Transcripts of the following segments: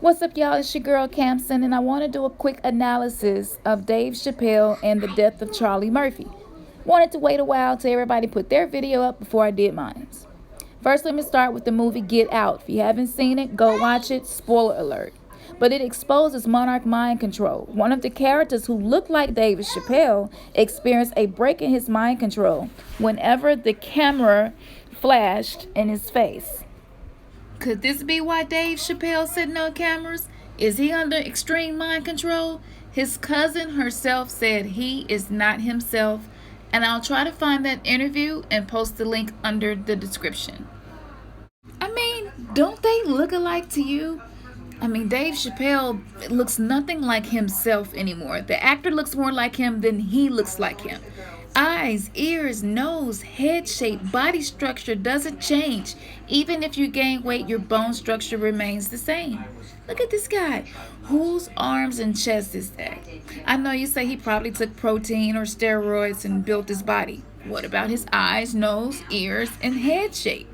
What's up, y'all? It's your girl, Camson, and I want to do a quick analysis of Dave Chappelle and the death of Charlie Murphy. Wanted to wait a while till everybody put their video up before I did mine. First, let me start with the movie Get Out. If you haven't seen it, go watch it. Spoiler alert. But it exposes monarch mind control. One of the characters who looked like Dave Chappelle experienced a break in his mind control whenever the camera flashed in his face. Could this be why Dave Chappelle sitting on cameras? Is he under extreme mind control? His cousin herself said he is not himself, and I'll try to find that interview and post the link under the description. I mean, don't they look alike to you? I mean, Dave Chappelle looks nothing like himself anymore. The actor looks more like him than he looks like him. Eyes, ears, nose, head shape, body structure doesn't change. Even if you gain weight, your bone structure remains the same. Look at this guy. Whose arms and chest is that? I know you say he probably took protein or steroids and built his body. What about his eyes, nose, ears, and head shape?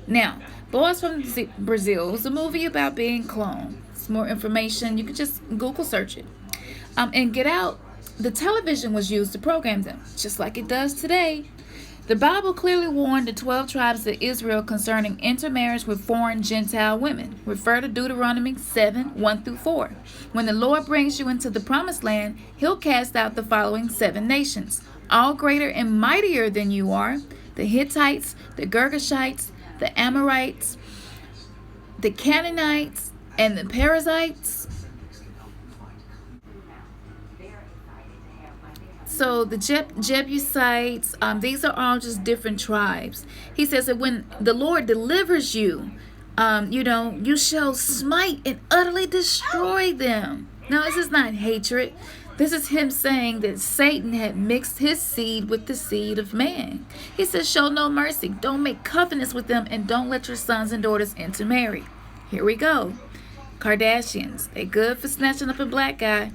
Now, Boys from Brazil is a movie about being cloned. It's more information. You can just Google search it. And Get Out, the television was used to program them, just like it does today. The Bible clearly warned the 12 tribes of Israel concerning intermarriage with foreign Gentile women. Refer to Deuteronomy 7:1-4. When the Lord brings you into the promised land, he'll cast out the following 7 nations, all greater and mightier than you are: the Hittites, the Girgashites, the Amorites, the Canaanites, and the Perizzites. So the Jebusites, these are all just different tribes. He says that when the Lord delivers you, you shall smite and utterly destroy them. Now, this is not hatred. This is him saying that Satan had mixed his seed with the seed of man. He says, show no mercy. Don't make covenants with them, and don't let your sons and daughters intermarry. Here we go. Kardashians, they good for snatching up a black guy.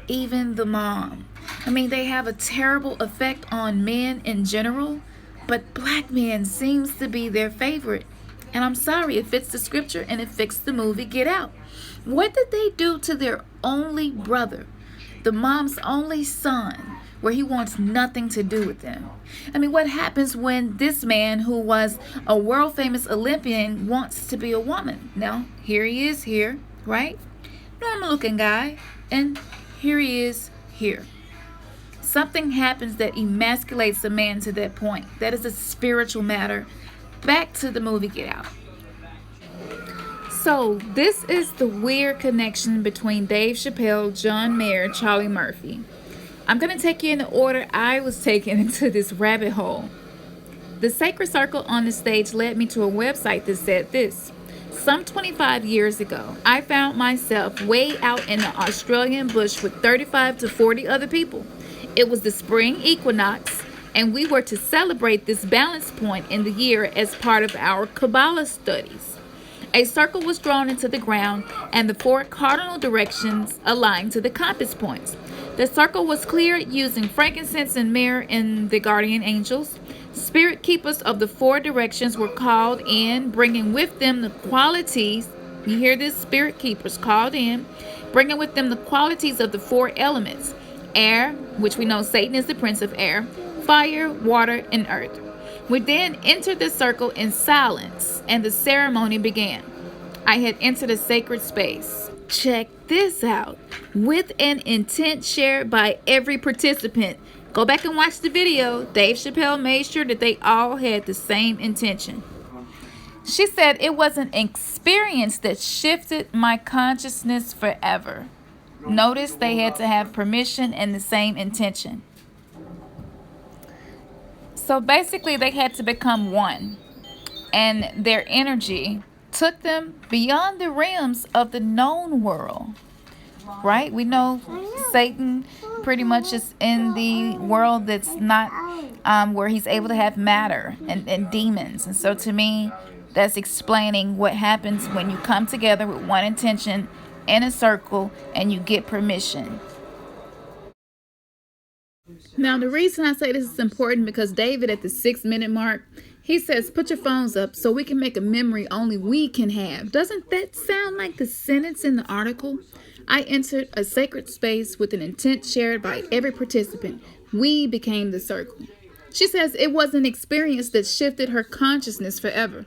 Even the mom. I mean, they have a terrible effect on men in general, but black men seems to be their favorite. And I'm sorry, it fits the scripture and it fits the movie Get Out. What did they do to their only brother, the mom's only son, where he wants nothing to do with them? I mean, what happens when this man, who was a world famous Olympian, wants to be a woman? Now, here he is here, right? Normal looking guy, and here he is here. Something happens that emasculates a man to that point. That is a spiritual matter. Back to the movie Get Out. So this is the weird connection between Dave Chappelle, John Mayer, Charlie Murphy. I'm going to take you in the order I was taken into this rabbit hole. The sacred circle on the stage led me to a website that said this. Some 25 years ago, I found myself way out in the Australian bush with 35 to 40 other people. It was the spring equinox, and we were to celebrate this balance point in the year as part of our Kabbalah studies. A circle was drawn into the ground, and the 4 cardinal directions aligned to the compass points. The circle was cleared using frankincense and myrrh and the guardian angels. Spirit keepers of the 4 directions were called in, bringing with them the qualities. You hear this? Spirit keepers called in, bringing with them the qualities of the 4 elements: air, which we know Satan is the prince of air, fire, water, and earth. We then entered the circle in silence, and the ceremony began. I had entered a sacred space. Check this out. With an intent shared by every participant. Go back and watch the video. Dave Chappelle made sure that they all had the same intention. She said it was an experience that shifted my consciousness forever. Notice they had to have permission and the same intention. So basically they had to become one. And their energy took them beyond the realms of the known world. Right? We know Satan pretty much is in the world that's not where he's able to have matter and demons. And so to me, that's explaining what happens when you come together with one intention in a circle and you get permission. Now, the reason I say this is important because David, at the 6-minute mark, He says, put your phones up so we can make a memory only we can have. Doesn't that sound like the sentence in the article? I entered a sacred space with an intent shared by every participant. We became the circle. She says it was an experience that shifted her consciousness forever.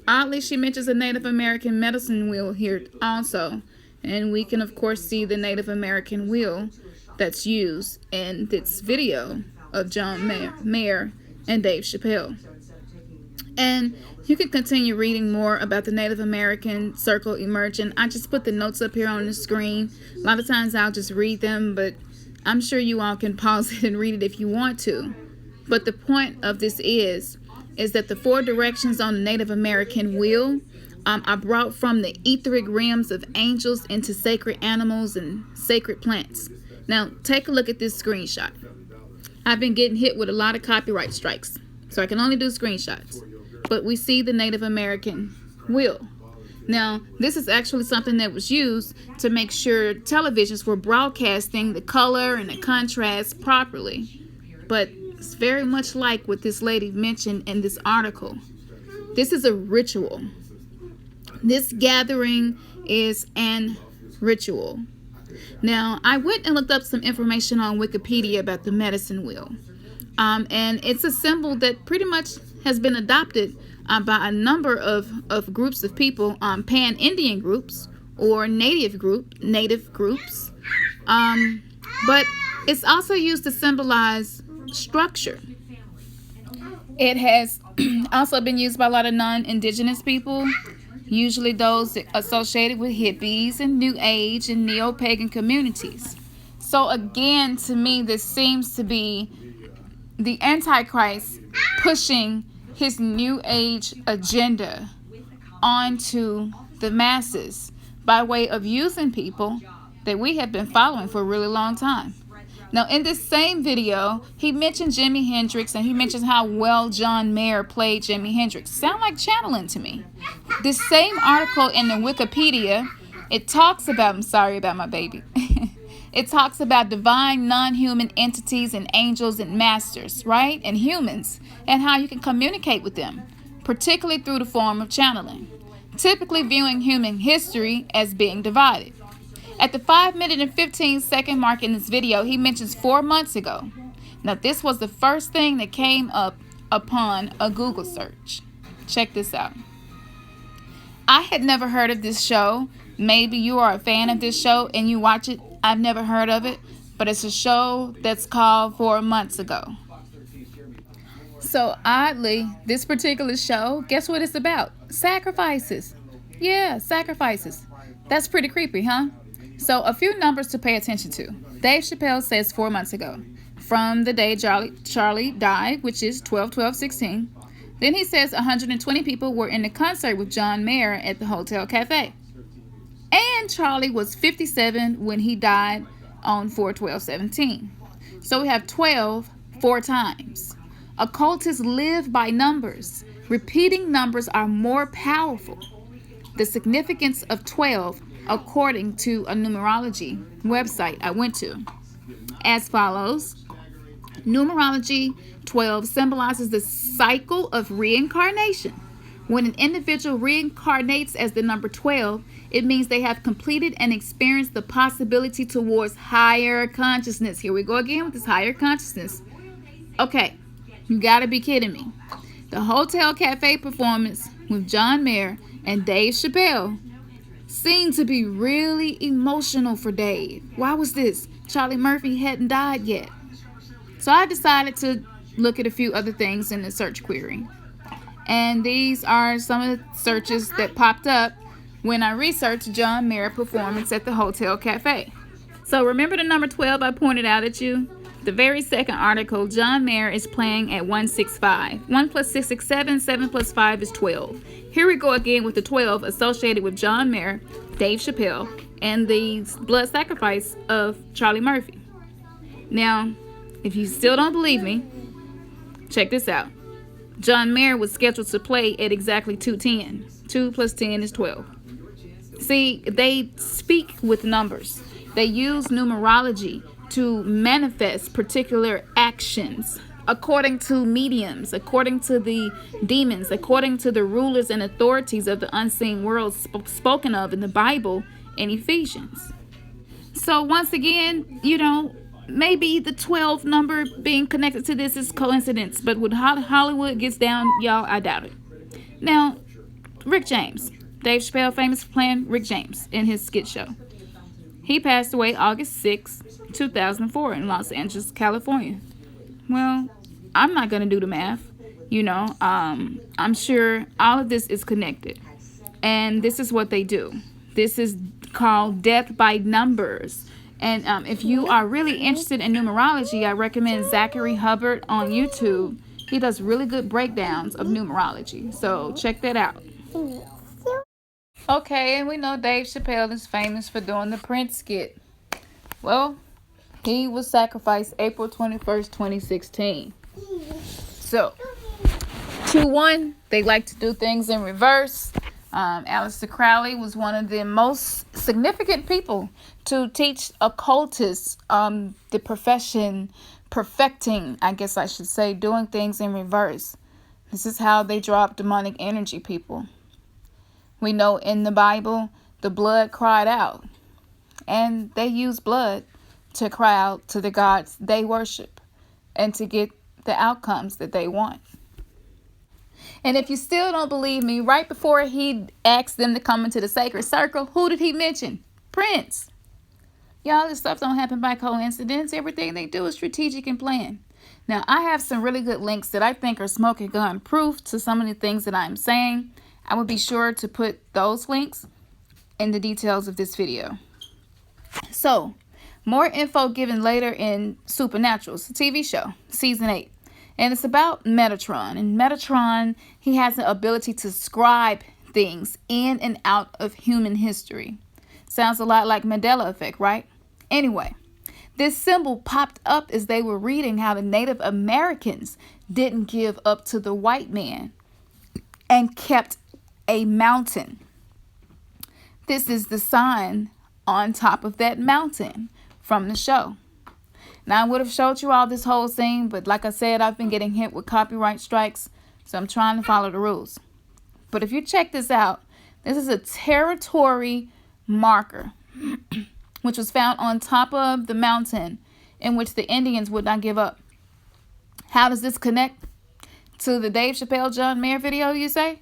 Oddly, she mentions a Native American medicine wheel here also. And we can, of course, see the Native American wheel that's used in this video of John Mayer and Dave Chappelle. And you can continue reading more about the Native American circle emerging. I just put the notes up here on the screen. A lot of times I'll just read them, but I'm sure you all can pause it and read it if you want to. But the point of this is that the 4 directions on the Native American wheel are brought from the etheric realms of angels into sacred animals and sacred plants. Now, take a look at this screenshot. I've been getting hit with a lot of copyright strikes, so I can only do screenshots. But we see the Native American wheel. Now, this is actually something that was used to make sure televisions were broadcasting the color and the contrast properly. But it's very much like what this lady mentioned in this article. This is a ritual. This gathering is an ritual. Now, I went and looked up some information on Wikipedia about the medicine wheel. And it's a symbol that pretty much has been adopted by a number of groups of people, pan-Indian groups or native groups. But it's also used to symbolize structure. It has also been used by a lot of non-indigenous people, usually those associated with hippies and New Age and neo-pagan communities. So again, to me, this seems to be the Antichrist pushing his New Age agenda onto the masses by way of using people that we have been following for a really long time. Now, in this same video, he mentioned Jimi Hendrix, and he mentions how well John Mayer played Jimi Hendrix. Sound like channeling to me. This same article in the Wikipedia, it talks about, I'm sorry about my baby. It talks about divine non-human entities and angels and masters, right? And humans, and how you can communicate with them, particularly through the form of channeling, typically viewing human history as being divided. At the 5-minute and 15-second mark in this video, he mentions 4 months ago. Now, this was the first thing that came up upon a Google search. Check this out. I had never heard of this show. Maybe you are a fan of this show and you watch it. I've never heard of it, but it's a show that's called 4 months ago. So oddly, this particular show, guess what it's about? Sacrifices. Yeah, sacrifices. That's pretty creepy, huh? So a few numbers to pay attention to. Dave Chappelle says 4 months ago, from the day Charlie died, which is 12/12/16. Then he says 120 people were in the concert with John Mayer at the Hotel Cafe. And Charlie was 57 when he died on 4/12/17. So we have 12 4 times. Occultists live by numbers. Repeating numbers are more powerful. The significance of 12, according to a numerology website I went to, as follows. Numerology 12 symbolizes the cycle of reincarnation. When an individual reincarnates as the number 12, it means they have completed and experienced the possibility towards higher consciousness. Here we go again with this higher consciousness. Okay, you gotta be kidding me. The Hotel Cafe performance with John Mayer and Dave Chappelle seemed to be really emotional for Dave. Why was this? Charlie Murphy hadn't died yet. So I decided to look at a few other things in the search query. And these are some of the searches that popped up when I researched John Mayer performance at the Hotel Cafe. So remember the number 12 I pointed out at you? The very second article, John Mayer is playing at 165. 1 plus 6 is 7, 7 plus 5 is 12. Here we go again with the 12 associated with John Mayer, Dave Chappelle, and the blood sacrifice of Charlie Murphy. Now, if you still don't believe me, check this out. John Mayer was scheduled to play at exactly 2:10. 2 plus 10 is 12. See, they speak with numbers. They use numerology to manifest particular actions, according to mediums, according to the demons, according to the rulers and authorities of the unseen world spoken of in the Bible and Ephesians. So once again, maybe the 12 number being connected to this is coincidence, but when Hollywood gets down, y'all, I doubt it. Now, Rick James. Dave Chappelle, famous for playing Rick James in his skit show. He passed away August 6, 2004 in Los Angeles, California. Well, I'm not going to do the math. I'm sure all of this is connected. And this is what they do. This is called death by numbers. And if you are really interested in numerology, I recommend Zachary Hubbard on YouTube. He does really good breakdowns of numerology. So check that out. Okay, and we know Dave Chappelle is famous for doing the Prince skit. Well, he was sacrificed April 21st, 2016. So, 2-1, they like to do things in reverse. Aleister Crowley was one of the most significant people to teach occultists the profession, perfecting, I guess I should say, doing things in reverse. This is how they draw up demonic energy, people. We know in the Bible, the blood cried out. And they use blood to cry out to the gods they worship and to get the outcomes that they want. And if you still don't believe me, right before he asked them to come into the sacred circle, who did he mention? Prince. Y'all, this stuff don't happen by coincidence. Everything they do is strategic and planned. Now, I have some really good links that I think are smoking gun proof to some of the things that I'm saying. I will be sure to put those links in the details of this video. So, more info given later in Supernatural. It's a TV show, season 8. And it's about Metatron. And Metatron, he has the ability to scribe things in and out of human history. Sounds a lot like Mandela effect, right? Anyway, this symbol popped up as they were reading how the Native Americans didn't give up to the white man and kept a mountain. This is the sign on top of that mountain from the show. Now, I would have showed you all this whole thing, but like I said, I've been getting hit with copyright strikes, so I'm trying to follow the rules. But if you check this out, this is a territory marker, which was found on top of the mountain in which the Indians would not give up. How does this connect to the Dave Chappelle John Mayer video, you say?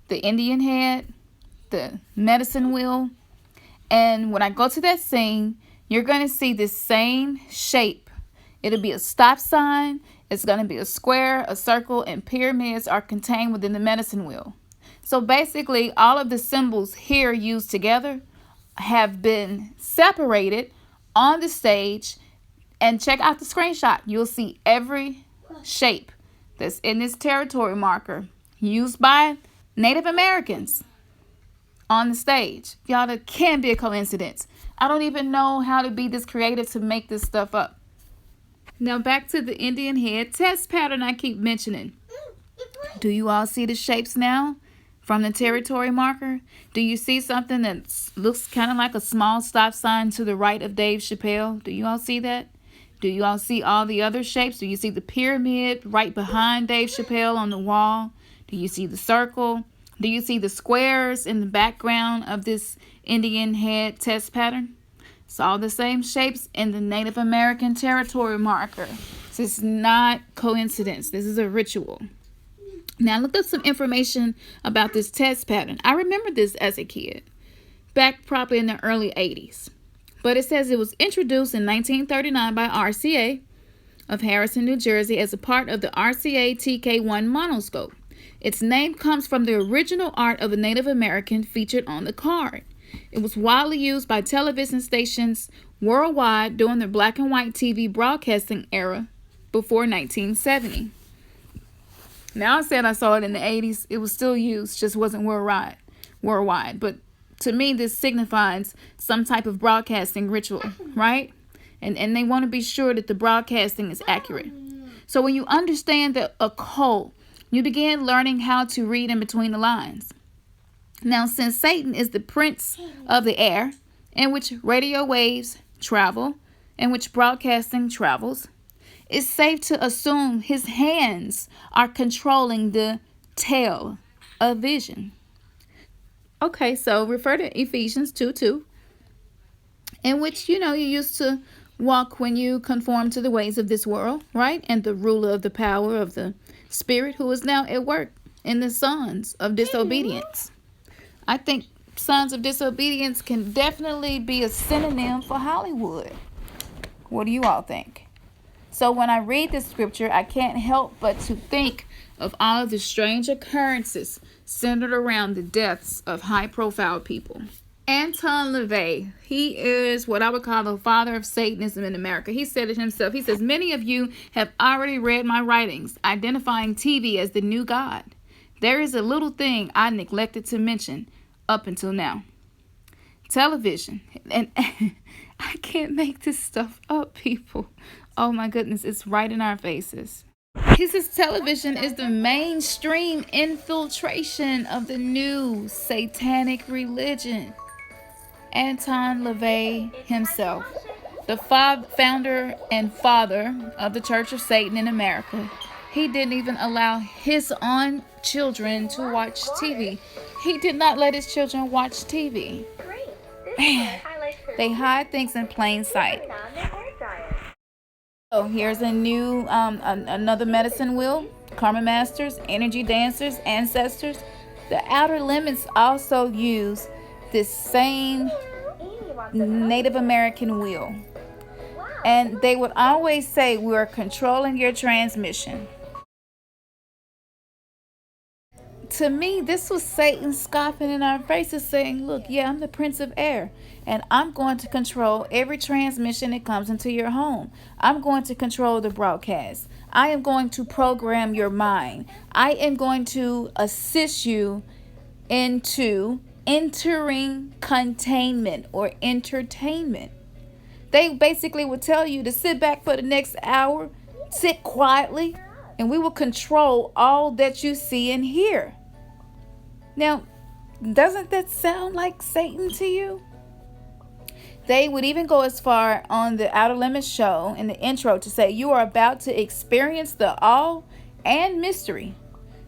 The Indian head, the medicine wheel. And when I go to that scene, you're going to see this same shape. It'll be a stop sign. It's going to be a square, a circle, and pyramids are contained within the medicine wheel. So basically, all of the symbols here used together have been separated on the stage. And check out the screenshot. You'll see every shape that's in this territory marker used by Native Americans on the stage. Y'all, that can't be a coincidence. I don't even know how to be this creative to make this stuff up. Now back to the Indian head test pattern I keep mentioning. Do you all see the shapes now from the territory marker? Do you see something that looks kind of like a small stop sign to the right of Dave Chappelle? Do you all see that? Do you all see all the other shapes? Do you see the pyramid right behind Dave Chappelle on the wall? Do you see the circle? Do you see the squares in the background of this Indian head test pattern? It's all the same shapes in the Native American territory marker. This is not coincidence. This is a ritual. Now look up some information about this test pattern. I remember this as a kid, back probably in the early 80s. But it says it was introduced in 1939 by RCA of Harrison, New Jersey as a part of the RCA TK1 monoscope. Its name comes from the original art of a Native American featured on the card. It was widely used by television stations worldwide during the black and white TV broadcasting era before 1970. Now, I said I saw it in the 80s. It was still used, just wasn't worldwide. But to me, this signifies some type of broadcasting ritual, right? And they want to be sure that the broadcasting is accurate. So when you understand the occult, you begin learning how to read in between the lines. Now, since Satan is the prince of the air, in which radio waves travel, in which broadcasting travels, it's safe to assume his hands are controlling the tail of vision. Okay, so refer to Ephesians 2:2, in which, you used to walk when you conform to the ways of this world, right? And the ruler of the power of the spirit, who is now at work in the sons of disobedience. I think sons of disobedience can definitely be a synonym for Hollywood. What do you all think? So when I read this scripture, I can't help but to think of all of the strange occurrences centered around the deaths of high-profile people. Anton LaVey, he is what I would call the father of Satanism in America. He said it himself. He says, many of you have already read my writings, identifying TV as the new God. There is a little thing I neglected to mention up until now. Television. And I can't make this stuff up, people. Oh my goodness, it's right in our faces. He says television is the mainstream infiltration of the new satanic religion. Anton LaVey himself, the founder and father of the Church of Satan in America, he didn't even allow his own children to watch TV. He did not let his children watch TV. Man, they hide things in plain sight. So here's a new, another medicine wheel. Karma Masters, Energy Dancers, Ancestors. The Outer Limits also use this same Native American wheel. And they would always say, we're controlling your transmission. To me, this was Satan scoffing in our faces, saying, look, yeah, I'm the Prince of Air, and I'm going to control every transmission that comes into your home. I'm going to control the broadcast. I am going to program your mind. I am going to assist you into entering containment or entertainment. They basically would tell you to sit back for the next hour, sit quietly, and we will control all that you see and hear. Now, doesn't that sound like Satan to you? They would even go as far on the Outer Limits show in the intro to say, you are about to experience the awe and mystery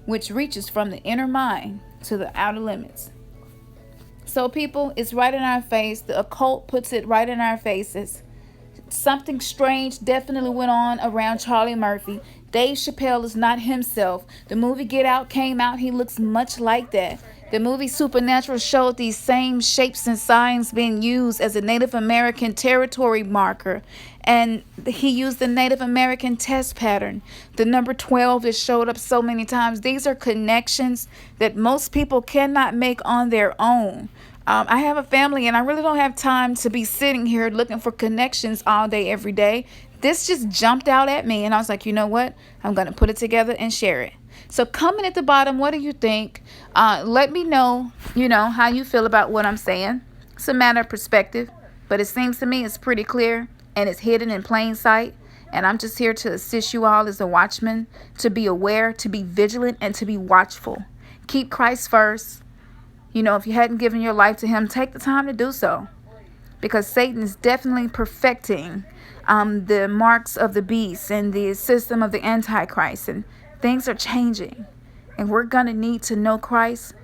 which reaches from the inner mind to the outer limits. So people, it's right in our face. The occult puts it right in our faces. Something strange definitely went on around Charlie Murphy. Dave Chappelle is not himself. The movie Get Out came out. He looks much like that. The movie Supernatural showed these same shapes and signs being used as a Native American territory marker. And he used the Native American test pattern. The number 12 that showed up so many times. These are connections that most people cannot make on their own. I have a family and I really don't have time to be sitting here looking for connections all day, every day. This just jumped out at me and I was like, you know what? I'm going to put it together and share it. So comment at the bottom. What do you think? Let me know, how you feel about what I'm saying. It's a matter of perspective, but it seems to me it's pretty clear and it's hidden in plain sight. And I'm just here to assist you all as a watchman to be aware, to be vigilant, and to be watchful. Keep Christ first. If you hadn't given your life to him, take the time to do so. Because Satan is definitely perfecting the marks of the beast and the system of the Antichrist. And things are changing. And we're going to need to know Christ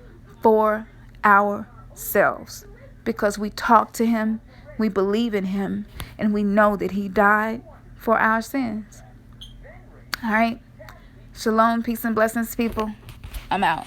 for ourselves. Because we talk to him, we believe in him, and we know that he died for our sins. All right. Shalom, peace, and blessings, people. I'm out.